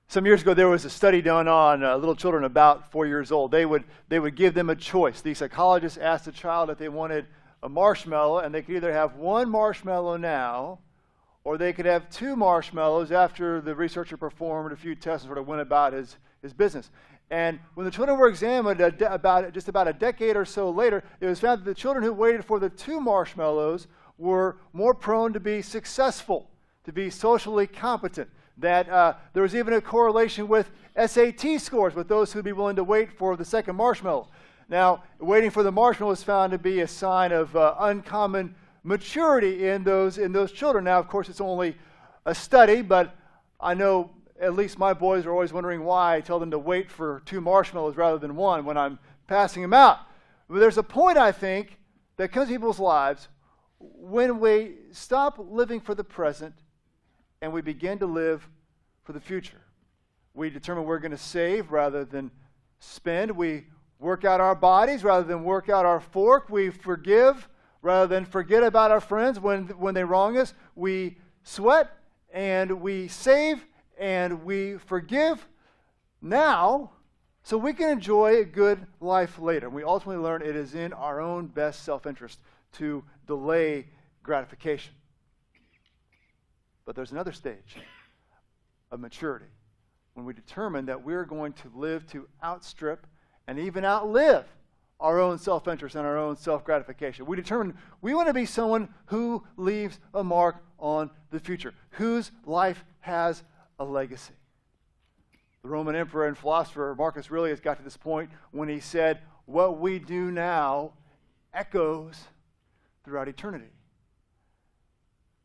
Some years ago, there was a study done on little children about 4 years old. They would give them a choice. The psychologist asked the child if they wanted a marshmallow, and they could either have one marshmallow now, or they could have 2 marshmallows after the researcher performed a few tests and sort of went about his business. And when the children were examined just about a decade or so later, it was found that the children who waited for the 2 marshmallows were more prone to be successful, to be socially competent. That there was even a correlation with SAT scores with those who would be willing to wait for the second marshmallow. Now, waiting for the marshmallow is found to be a sign of uncommon maturity in those children. Now, of course, it's only a study, but I know at least my boys are always wondering why I tell them to wait for 2 marshmallows rather than 1 when I'm passing them out. But there's a point, I think, that comes in people's lives when we stop living for the present and we begin to live for the future. We determine we're going to save rather than spend. We work out our bodies rather than work out our fork. We forgive rather than forget about our friends when they wrong us. We sweat and we save and we forgive now so we can enjoy a good life later. We ultimately learn it is in our own best self-interest to delay gratification. But there's another stage of maturity when we determine that we're going to live to outstrip and even outlive our own self-interest and our own self-gratification. We determine we want to be someone who leaves a mark on the future, whose life has a legacy. The Roman emperor and philosopher Marcus Aurelius got to this point when he said, what we do now echoes throughout eternity.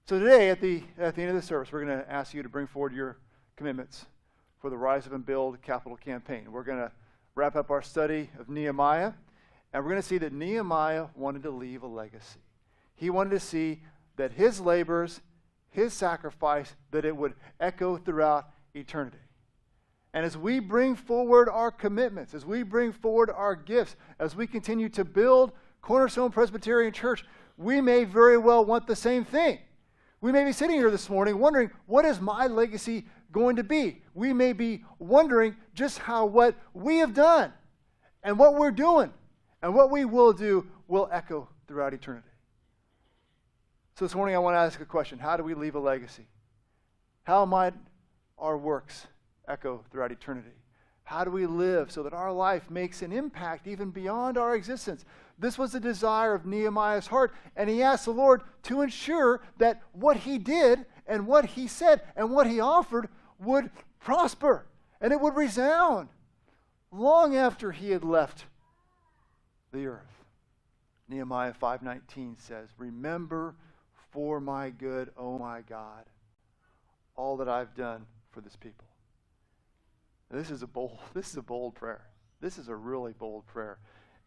So today, at the end of the service, we're going to ask you to bring forward your commitments for the Rise Up and Build capital campaign. We're going to wrap up our study of Nehemiah, and we're going to see that Nehemiah wanted to leave a legacy. He wanted to see that his labors, his sacrifice, that it would echo throughout eternity. And as we bring forward our commitments, as we bring forward our gifts, as we continue to build Cornerstone Presbyterian Church, we may very well want the same thing. We may be sitting here this morning wondering, what is my legacy going to be? We may be wondering just how what we have done and what we're doing and what we will do will echo throughout eternity. So this morning I want to ask a question. How do we leave a legacy? How might our works echo throughout eternity? How do we live so that our life makes an impact even beyond our existence? This was the desire of Nehemiah's heart, and he asked the Lord to ensure that what he did and what he said and what he offered would prosper, and it would resound long after he had left the earth. Nehemiah 5:19 says, "Remember for my good, O my God, all that I've done for this people." This is a bold prayer. This is a really bold prayer.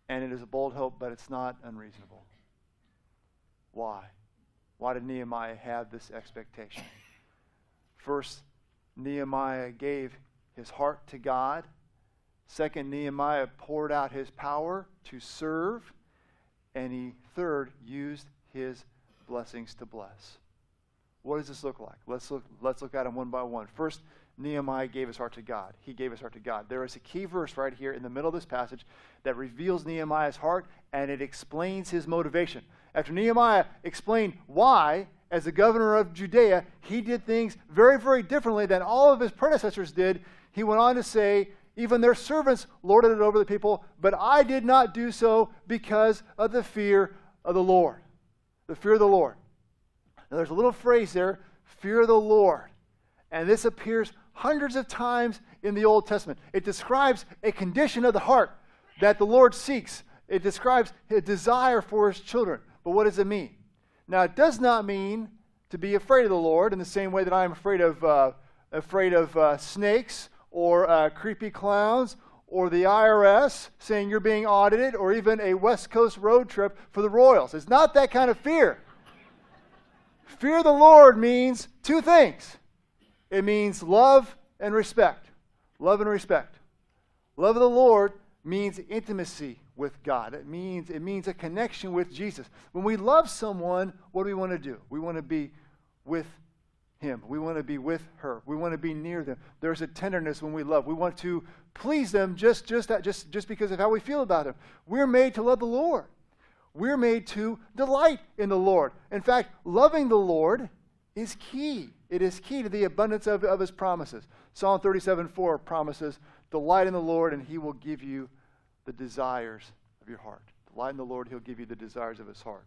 And it is a bold hope, but it's not unreasonable. Why? Why did Nehemiah have this expectation? First, Nehemiah gave his heart to God. Second, Nehemiah poured out his power to serve. And he, third, used his blessings to bless. What does this look like? Let's look at them one by one. First, Nehemiah gave his heart to God. He gave his heart to God. There is a key verse right here in the middle of this passage that reveals Nehemiah's heart, and it explains his motivation. After Nehemiah explained why, as the governor of Judea, he did things very, very differently than all of his predecessors did, he went on to say, even their servants lorded it over the people, but I did not do so because of the fear of the Lord. The fear of the Lord. Now there's a little phrase there, fear of the Lord. And this appears hundreds of times in the Old Testament. It describes a condition of the heart that the Lord seeks. It describes a desire for his children. But what does it mean? Now, it does not mean to be afraid of the Lord in the same way that I am afraid of snakes or creepy clowns or the IRS saying you're being audited or even a West Coast road trip for the Royals. It's not that kind of fear. Fear of the Lord means two things. It means love and respect. Love and respect. Love of the Lord means intimacy with God. It means a connection with Jesus. When we love someone, what do we want to do? We want to be with him. We want to be with her. We want to be near them. There's a tenderness when we love. We want to please them just because of how we feel about them. We're made to love the Lord. We're made to delight in the Lord. In fact, loving the Lord is key. It is key to the abundance of his promises. Psalm 37:4 promises, delight in the Lord and he will give you the desires of your heart. Delight in the Lord, he'll give you the desires of his heart.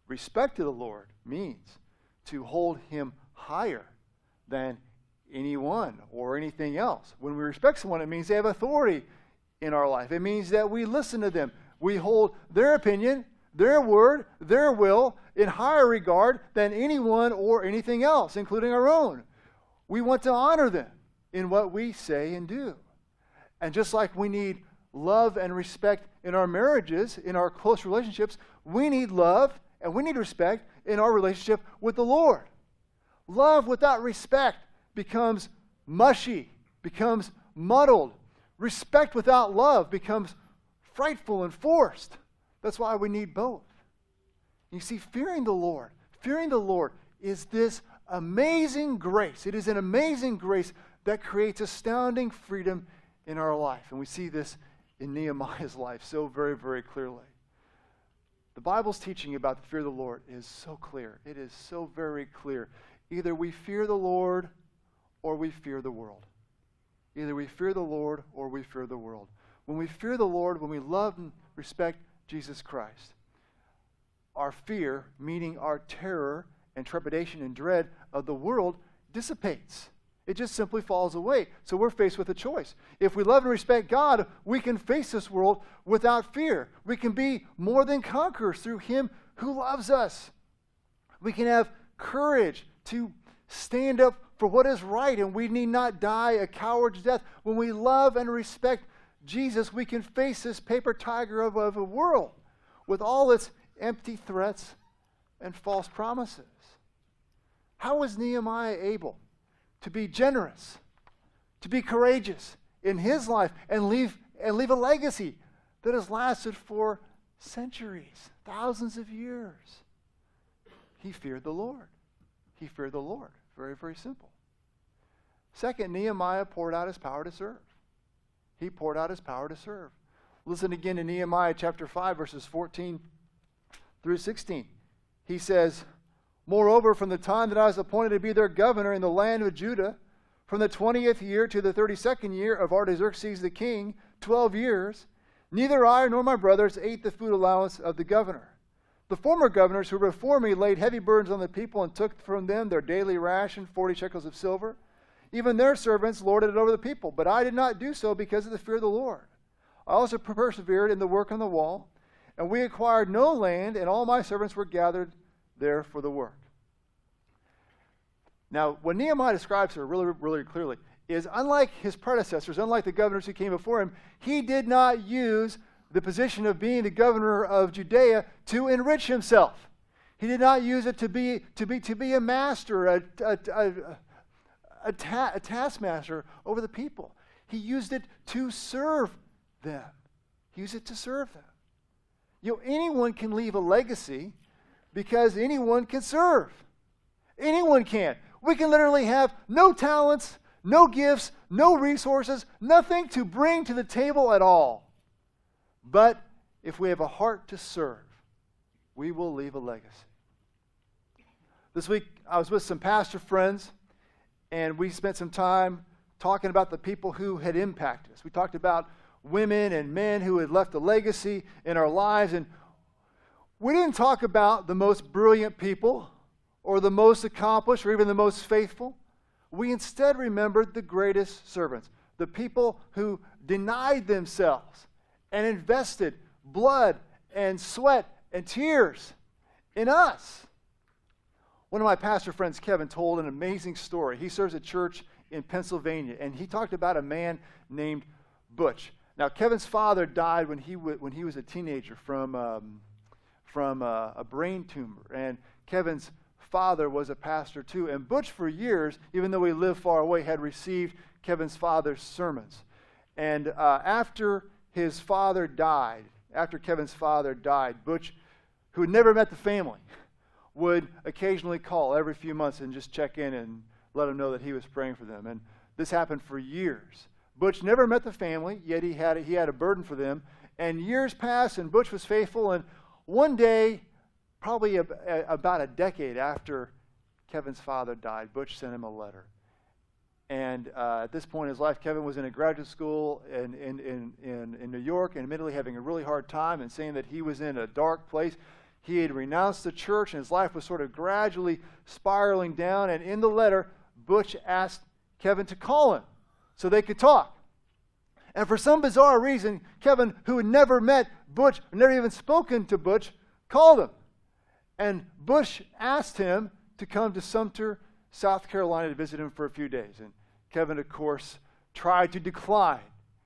Respect to the Lord means to hold him higher than anyone or anything else. When we respect someone, it means they have authority in our life. It means that we listen to them. We hold their opinion, their word, their will in higher regard than anyone or anything else, including our own. We want to honor them in what we say and do. And just like we need love and respect in our marriages, in our close relationships, we need love and we need respect in our relationship with the Lord. Love without respect becomes mushy, becomes muddled. Respect without love becomes frightful and forced. That's why we need both. You see, fearing the Lord is this amazing grace. It is an amazing grace that creates astounding freedom in our life. And we see this in Nehemiah's life so very, very clearly. The Bible's teaching about the fear of the Lord is so clear. It is so very clear. Either we fear the Lord or we fear the world. Either we fear the Lord or we fear the world. When we fear the Lord, when we love and respect Jesus Christ, our fear, meaning our terror and trepidation and dread of the world, dissipates. It just simply falls away. So we're faced with a choice. If we love and respect God, we can face this world without fear. We can be more than conquerors through him who loves us. We can have courage to stand up for what is right, and we need not die a coward's death. When we love and respect Jesus, we can face this paper tiger of a world with all its empty threats and false promises. How was Nehemiah able to be generous, to be courageous in his life and leave a legacy that has lasted for centuries, thousands of years? He feared the Lord. He feared the Lord. Very, very simple. Second, Nehemiah poured out his power to serve. He poured out his power to serve. Listen again to Nehemiah chapter 5, verses 14 through 16. He says, moreover, from the time that I was appointed to be their governor in the land of Judah, from the 20th year to the 32nd year of Artaxerxes the king, 12 years, neither I nor my brothers ate the food allowance of the governor. The former governors who were before me laid heavy burdens on the people and took from them their daily ration, 40 shekels of silver. Even their servants lorded it over the people, but I did not do so because of the fear of the Lord. I also persevered in the work on the wall, and we acquired no land, and all my servants were gathered there for the work. Now, what Nehemiah describes here really, really clearly is, unlike his predecessors, unlike the governors who came before him, he did not use the position of being the governor of Judea to enrich himself. He did not use it to be a master, a taskmaster over the people. He used it to serve them. He used it to serve them. You know, anyone can leave a legacy because anyone can serve. Anyone can. We can literally have no talents, no gifts, no resources, nothing to bring to the table at all. But if we have a heart to serve, we will leave a legacy. This week, I was with some pastor friends, and we spent some time talking about the people who had impacted us. We talked about women and men who had left a legacy in our lives, and we didn't talk about the most brilliant people or the most accomplished or even the most faithful. We instead remembered the greatest servants, the people who denied themselves and invested blood and sweat and tears in us. One of my pastor friends, Kevin, told an amazing story. He serves a church in Pennsylvania, and he talked about a man named Butch. Now, Kevin's father died when he was a teenager from a brain tumor, and Kevin's father was a pastor too. And Butch, for years, even though he lived far away, had received Kevin's father's sermons. And after Kevin's father died, Butch, who had never met the family, would occasionally call every few months and just check in and let them know that he was praying for them. And this happened for years. Butch never met the family, yet he had a burden for them. And years passed, and Butch was faithful. And one day, probably about a decade after Kevin's father died, Butch sent him a letter. And at this point in his life, Kevin was in a graduate school in New York, and admittedly having a really hard time and saying that he was in a dark place. He had renounced the church, and his life was sort of gradually spiraling down. And in the letter, Butch asked Kevin to call him so they could talk. And for some bizarre reason, Kevin, who had never met Butch, never even spoken to Butch, called him. And Butch asked him to come to Sumter, South Carolina to visit him for a few days. And Kevin, of course, tried to decline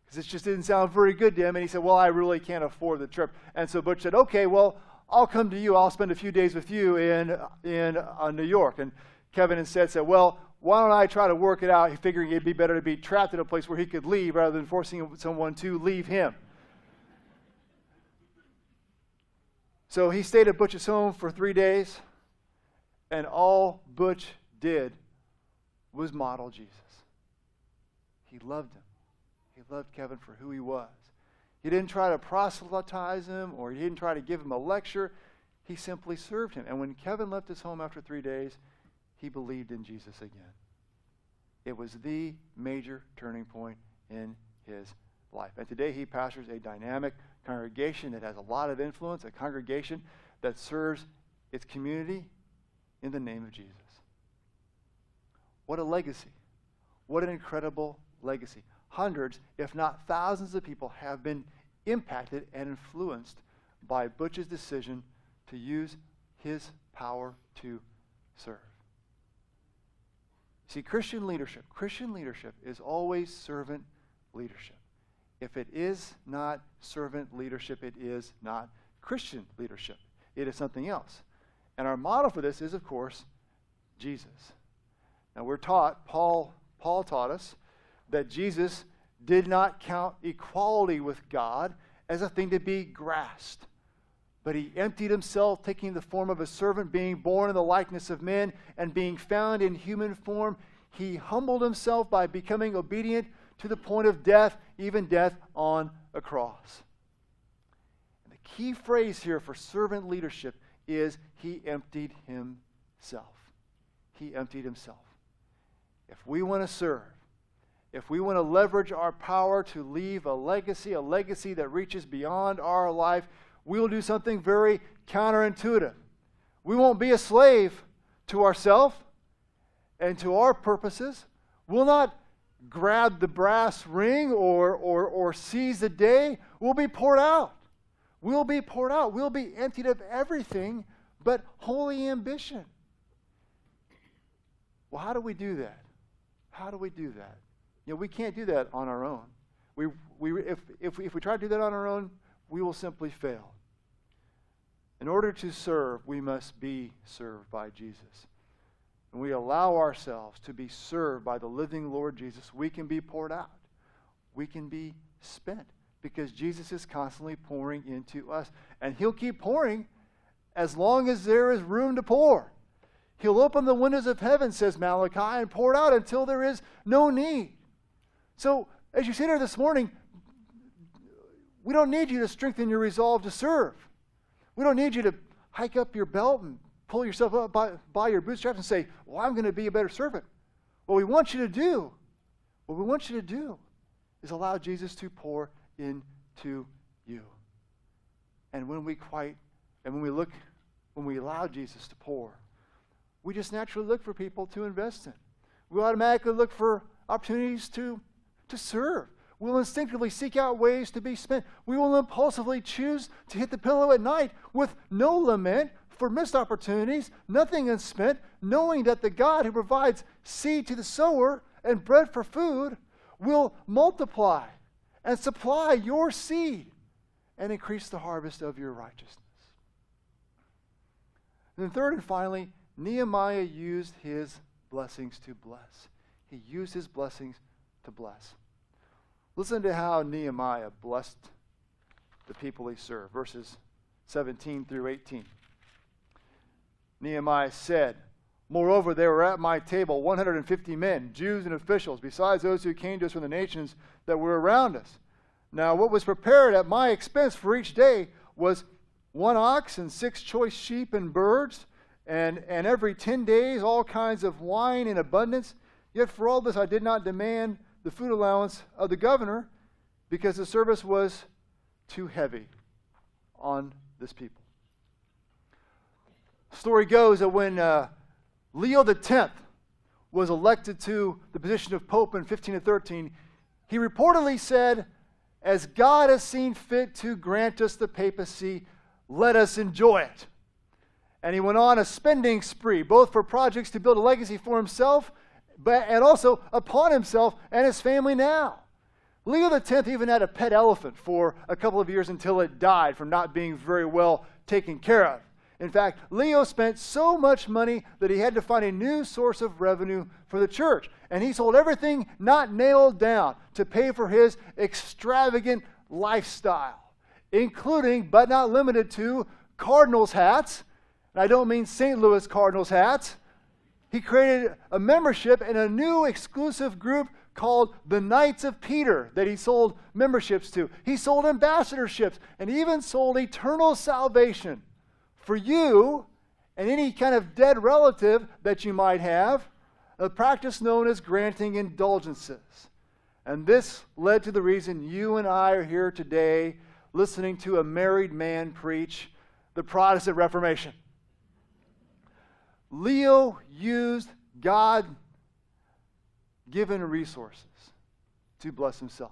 because it just didn't sound very good to him. And he said, well, I really can't afford the trip. And so Butch said, okay, well, I'll come to you. I'll spend a few days with you in New York. And Kevin instead said, well, why don't I try to work it out? He figuring it'd be better to be trapped in a place where he could leave rather than forcing someone to leave him. So he stayed at Butch's home for 3 days, and all Butch did was model Jesus. He loved him. He loved Kevin for who he was. He didn't try to proselytize him, or he didn't try to give him a lecture. He simply served him. And when Kevin left his home after 3 days, he believed in Jesus again. It was the major turning point in his life. And today he pastors a dynamic congregation that has a lot of influence, a congregation that serves its community in the name of Jesus. What a legacy. What an incredible legacy. Hundreds, if not thousands of people have been impacted and influenced by Butch's decision to use his power to serve. See, Christian leadership is always servant leadership. If it is not servant leadership, it is not Christian leadership. It is something else. And our model for this is, of course, Jesus. Now we're taught, Paul taught us, that Jesus did not count equality with God as a thing to be grasped. But he emptied himself, taking the form of a servant, being born in the likeness of men, and being found in human form. He humbled himself by becoming obedient to the point of death, even death on a cross. And the key phrase here for servant leadership is he emptied himself. He emptied himself. If we want to serve, if we want to leverage our power to leave a legacy that reaches beyond our life, we will do something very counterintuitive. We won't be a slave to ourselves and to our purposes. We'll not grab the brass ring or seize the day. We'll be poured out. We'll be poured out. We'll be emptied of everything but holy ambition. Well, how do we do that? How do we do that? You know, we can't do that on our own. If we try to do that on our own, we will simply fail. In order to serve, we must be served by Jesus. And we allow ourselves to be served by the living Lord Jesus, we can be poured out. We can be spent because Jesus is constantly pouring into us. And he'll keep pouring as long as there is room to pour. He'll open the windows of heaven, says Malachi, and pour it out until there is no need. So, as you sit here this morning, we don't need you to strengthen your resolve to serve. We don't need you to hike up your belt and pull yourself up by your bootstraps and say, well, I'm going to be a better servant. What we want you to do is allow Jesus to pour into you. And when we allow Jesus to pour, we just naturally look for people to invest in. We automatically look for opportunities to serve. We'll instinctively seek out ways to be spent. We will impulsively choose to hit the pillow at night with no lament for missed opportunities, nothing unspent, knowing that the God who provides seed to the sower and bread for food will multiply and supply your seed and increase the harvest of your righteousness. And then third and finally, Nehemiah used his blessings to bless. He used his blessings to bless. Listen to how Nehemiah blessed the people he served. Verses 17 through 18. Nehemiah said, "Moreover, there were at my table 150 men, Jews and officials, besides those who came to us from the nations that were around us. Now what was prepared at my expense for each day was 1 ox and 6 choice sheep and birds, and every 10 days all kinds of wine in abundance. Yet for all this I did not demand the food allowance of the governor, because the service was too heavy on this people." The story goes that when Leo X was elected to the position of Pope in 1513, he reportedly said, "As God has seen fit to grant us the papacy, let us enjoy it." And he went on a spending spree, both for projects to build a legacy for himself, and also upon himself and his family now. Leo X even had a pet elephant for a couple of years until it died from not being very well taken care of. In fact, Leo spent so much money that he had to find a new source of revenue for the church. And he sold everything not nailed down to pay for his extravagant lifestyle, including, but not limited to, Cardinals hats. And I don't mean St. Louis Cardinals hats. He created a membership in a new exclusive group called the Knights of Peter that he sold memberships to. He sold ambassadorships and even sold eternal salvation for you and any kind of dead relative that you might have, a practice known as granting indulgences. And this led to the reason you and I are here today listening to a married man preach the Protestant Reformation. Leo used God-given resources to bless himself.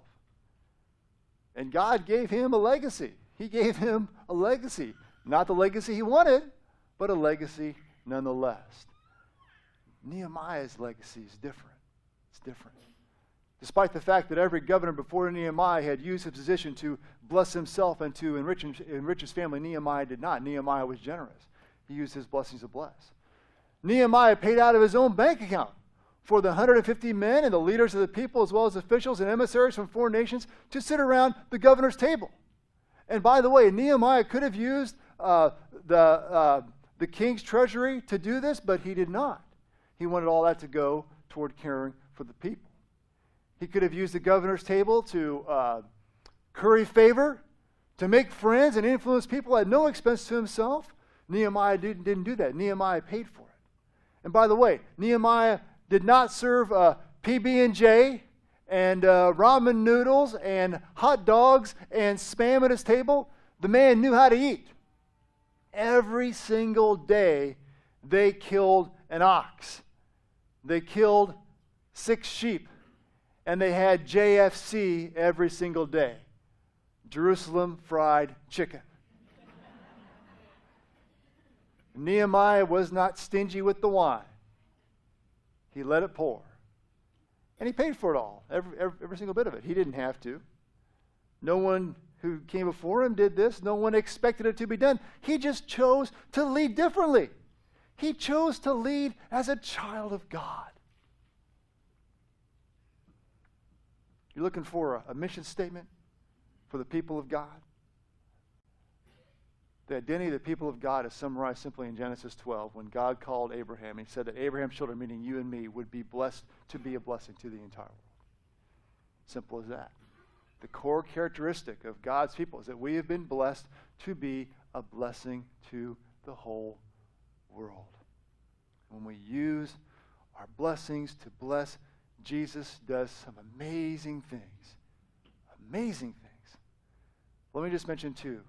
And God gave him a legacy. He gave him a legacy. Not the legacy he wanted, but a legacy nonetheless. Nehemiah's legacy is different. It's different. Despite the fact that every governor before Nehemiah had used his position to bless himself and to enrich his family, Nehemiah did not. Nehemiah was generous. He used his blessings to bless. Nehemiah paid out of his own bank account for the 150 men and the leaders of the people, as well as officials and emissaries from foreign nations, to sit around the governor's table. And by the way, Nehemiah could have used the king's treasury to do this, but he did not. He wanted all that to go toward caring for the people. He could have used the governor's table to curry favor, to make friends and influence people at no expense to himself. Nehemiah didn't do that. Nehemiah paid for it. And by the way, Nehemiah did not serve PB&J and ramen noodles and hot dogs and Spam at his table. The man knew how to eat. Every single day, they killed an ox. They killed 6 sheep. And they had JFC every single day. Jerusalem fried chicken. Nehemiah was not stingy with the wine. He let it pour. And he paid for it all, every single bit of it. He didn't have to. No one who came before him did this. No one expected it to be done. He just chose to lead differently. He chose to lead as a child of God. You're looking for a mission statement for the people of God? The identity of the people of God is summarized simply in Genesis 12 when God called Abraham. He said that Abraham's children, meaning you and me, would be blessed to be a blessing to the entire world. Simple as that. The core characteristic of God's people is that we have been blessed to be a blessing to the whole world. When we use our blessings to bless, Jesus does some amazing things. Amazing things. Let me just mention 2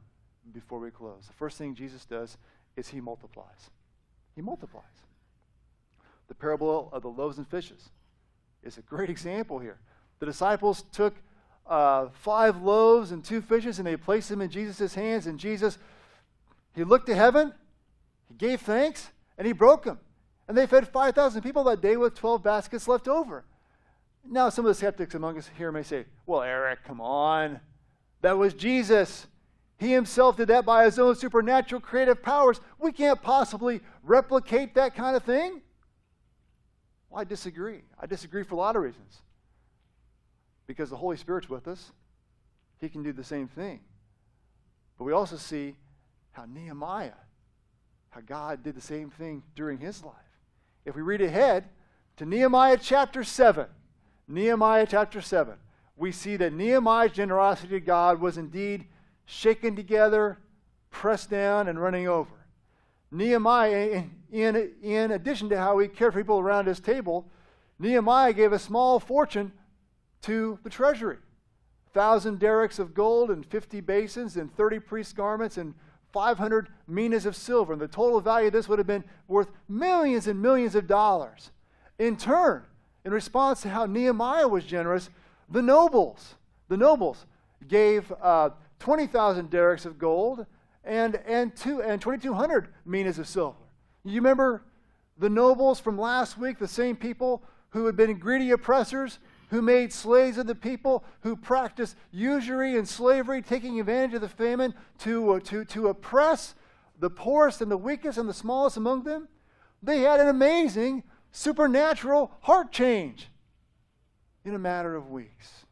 before we close. The first thing Jesus does is he multiplies. He multiplies. The parable of the loaves and fishes is a great example here. The disciples took 5 loaves and 2 fishes and they placed them in Jesus' hands, and Jesus, he looked to heaven, he gave thanks, and he broke them. And they fed 5,000 people that day with 12 baskets left over. Now some of the skeptics among us here may say, well, Eric, come on. That was Jesus. He himself did that by his own supernatural creative powers. We can't possibly replicate that kind of thing. Well, I disagree. I disagree for a lot of reasons. Because the Holy Spirit's with us. He can do the same thing. But we also see how Nehemiah how God did the same thing during his life. If we read ahead to Nehemiah chapter 7, we see that Nehemiah's generosity to God was indeed shaken together, pressed down, and running over. Nehemiah, in addition to how he cared for people around his table, Nehemiah gave a small fortune to the treasury. 1,000 derricks of gold and 50 basins and 30 priest garments and 500 minas of silver. And the total value of this would have been worth millions and millions of dollars. In turn, in response to how Nehemiah was generous, the nobles gave 20,000 derricks of gold and 2,200 minas of silver. You remember the nobles from last week, the same people who had been greedy oppressors, who made slaves of the people, who practiced usury and slavery, taking advantage of the famine to oppress the poorest and the weakest and the smallest among them? They had an amazing supernatural heart change in a matter of weeks.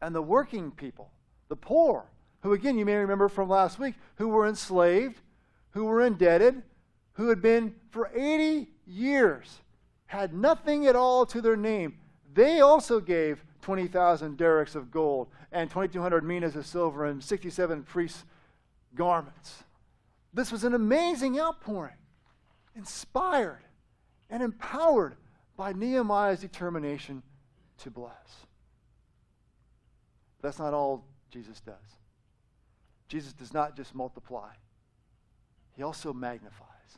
And the working people, the poor, who again you may remember from last week, who were enslaved, who were indebted, who had been for 80 years, had nothing at all to their name, they also gave 20,000 derricks of gold and 2,200 minas of silver and 67 priests' garments. This was an amazing outpouring, inspired and empowered by Nehemiah's determination to bless. That's not all Jesus does. Jesus does not just multiply. He also magnifies.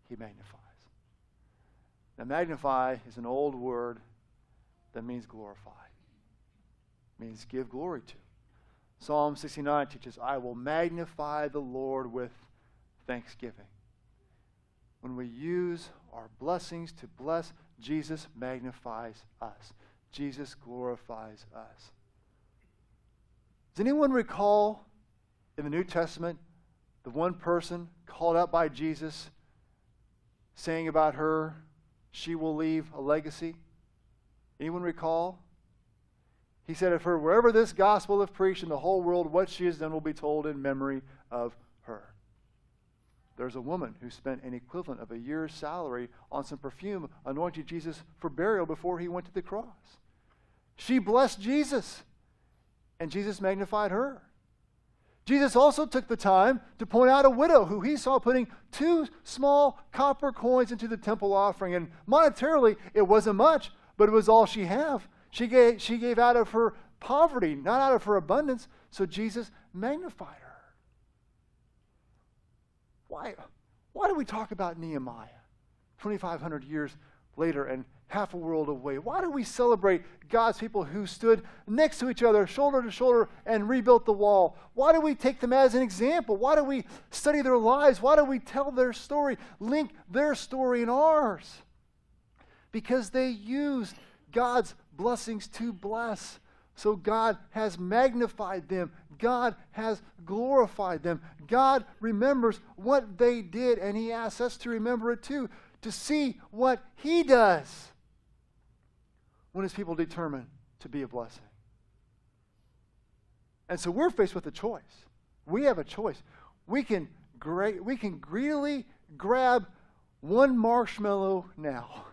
He magnifies. Now, magnify is an old word that means glorify. It means give glory to. Psalm 69 teaches, I will magnify the Lord with thanksgiving. When we use our blessings to bless, Jesus magnifies us. Jesus glorifies us. Does anyone recall in the New Testament the one person called out by Jesus saying about her, she will leave a legacy? Anyone recall? He said of her, wherever this gospel is preached in the whole world, what she has done will be told in memory of her. There's a woman who spent an equivalent of a year's salary on some perfume anointing Jesus for burial before he went to the cross. She blessed Jesus, and Jesus magnified her. Jesus also took the time to point out a widow who he saw putting 2 small copper coins into the temple offering. And monetarily, it wasn't much, but it was all she had. She gave out of her poverty, not out of her abundance, so Jesus magnified her. Why do we talk about Nehemiah 2,500 years later and half a world away? Why do we celebrate God's people who stood next to each other, shoulder to shoulder, and rebuilt the wall? Why do we take them as an example? Why do we study their lives? Why do we tell their story, link their story and ours? Because they used God's blessings to bless. So God has magnified them. God has glorified them. God remembers what they did, and he asks us to remember it too, to see what he does when his people determine to be a blessing. And so we're faced with a choice. We have a choice. We can greedily grab one marshmallow now.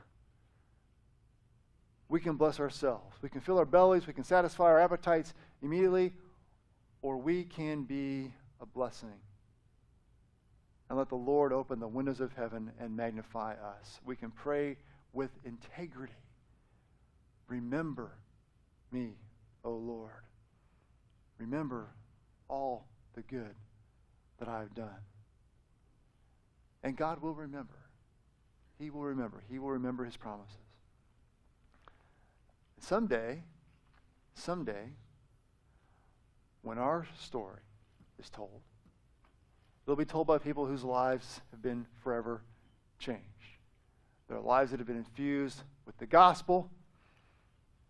We can bless ourselves. We can fill our bellies. We can satisfy our appetites immediately. Or we can be a blessing and let the Lord open the windows of heaven and magnify us. We can pray with integrity. Remember me, O Lord. Remember all the good that I've done. And God will remember. He will remember. He will remember his promises. Someday, when our story is told, it'll be told by people whose lives have been forever changed. Their lives that have been infused with the gospel,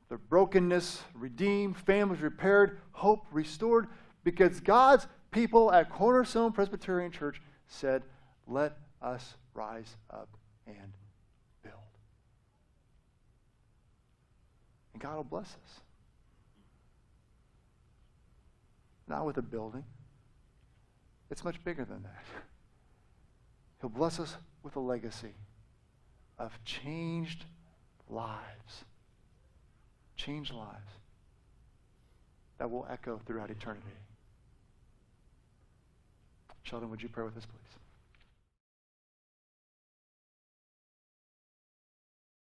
their brokenness redeemed, families repaired, hope restored, because God's people at Cornerstone Presbyterian Church said, let us rise up and build. And God will bless us. Not with a building. It's much bigger than that. He'll bless us with a legacy of changed lives. Changed lives that will echo throughout eternity. Sheldon, would you pray with us, please?